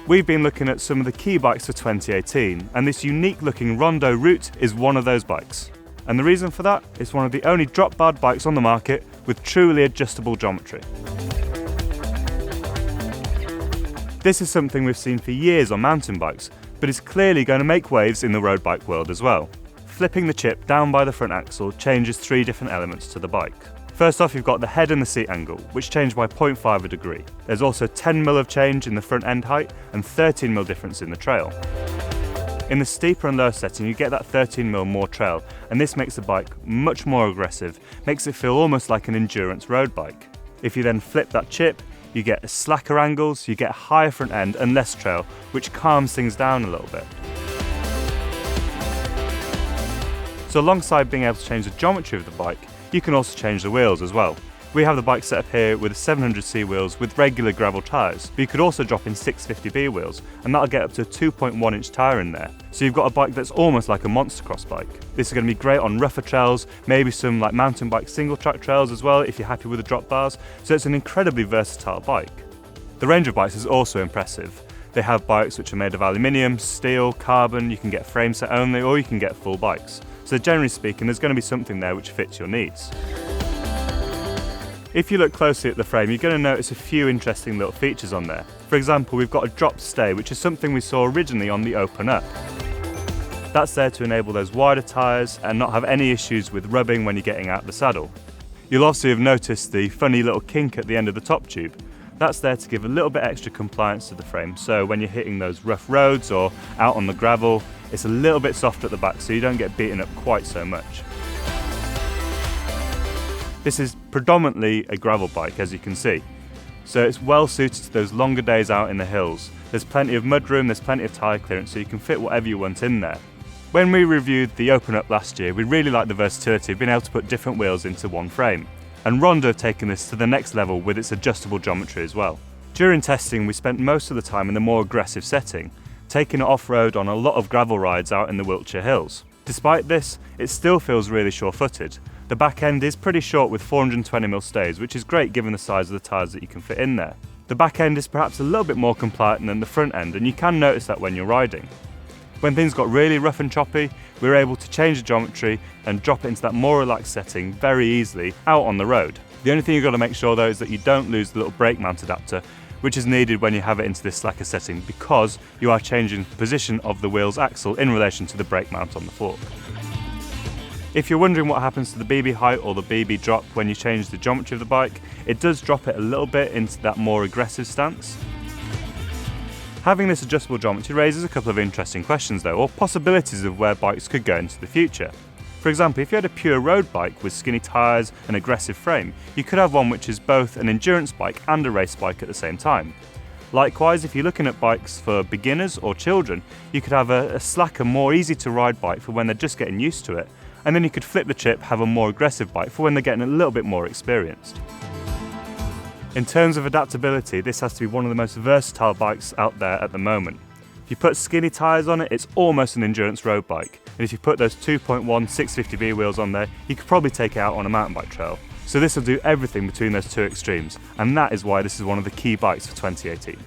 We've been looking at some of the key bikes for 2018, and this unique looking Rondo Ruut is one of those bikes. And the reason for that, it's one of the only drop-barred bikes on the market with truly adjustable geometry. This is something we've seen for years on mountain bikes, but is clearly going to make waves in the road bike world as well. Flipping the chip down by the front axle changes 3 different elements to the bike. First off, you've got the head and the seat angle, which change by 0.5 a degree. There's also 10mm of change in the front end height and 13mm difference in the trail. In the steeper and lower setting, you get that 13mm more trail, and this makes the bike much more aggressive, makes it feel almost like an endurance road bike. If you then flip that chip, you get slacker angles, you get a higher front end and less trail, which calms things down a little bit. So alongside being able to change the geometry of the bike, you can also change the wheels as well. We have the bike set up here with 700C wheels with regular gravel tyres, but you could also drop in 650B wheels, and that'll get up to a 2.1 inch tyre in there. So you've got a bike that's almost like a monster cross bike. This is going to be great on rougher trails, maybe some like mountain bike single track trails as well if you're happy with the drop bars, so it's an incredibly versatile bike. The range of bikes is also impressive. They have bikes which are made of aluminium, steel, carbon, you can get frame set only, or you can get full bikes. So generally speaking, there's going to be something there which fits your needs. If you look closely at the frame, you're going to notice a few interesting little features on there. For example, we've got a drop stay, which is something we saw originally on the Open Up. That's there to enable those wider tyres and not have any issues with rubbing when you're getting out the saddle. You'll obviously have noticed the funny little kink at the end of the top tube. That's there to give a little bit extra compliance to the frame, so when you're hitting those rough roads or out on the gravel, it's a little bit softer at the back so you don't get beaten up quite so much. This is predominantly a gravel bike, as you can see, so it's well suited to those longer days out in the hills. There's plenty of mudroom, there's plenty of tyre clearance, so you can fit whatever you want in there. When we reviewed the Open Up last year, we really liked the versatility of being able to put different wheels into one frame. And Rondo have taken this to the next level with its adjustable geometry as well. During testing, we spent most of the time in the more aggressive setting, taking it off-road on a lot of gravel rides out in the Wiltshire Hills. Despite this, it still feels really sure-footed. The back end is pretty short with 420mm stays, which is great given the size of the tyres that you can fit in there. The back end is perhaps a little bit more compliant than the front end, and you can notice that when you're riding. When things got really rough and choppy, we were able to change the geometry and drop it into that more relaxed setting very easily out on the road. The only thing you've got to make sure though is that you don't lose the little brake mount adapter, which is needed when you have it into this slacker setting, because you are changing the position of the wheel's axle in relation to the brake mount on the fork. If you're wondering what happens to the BB height or the BB drop when you change the geometry of the bike, it does drop it a little bit into that more aggressive stance. Having this adjustable geometry raises a couple of interesting questions though, or possibilities of where bikes could go into the future. For example, if you had a pure road bike with skinny tyres and aggressive frame, you could have one which is both an endurance bike and a race bike at the same time. Likewise, if you're looking at bikes for beginners or children, you could have a slacker, more easy to ride bike for when they're just getting used to it, and then you could flip the chip, have a more aggressive bike for when they're getting a little bit more experienced. In terms of adaptability, this has to be one of the most versatile bikes out there at the moment. If you put skinny tyres on it, it's almost an endurance road bike. And if you put those 2.1 650B wheels on there, you could probably take it out on a mountain bike trail. So this will do everything between those two extremes, and that is why this is one of the key bikes for 2018.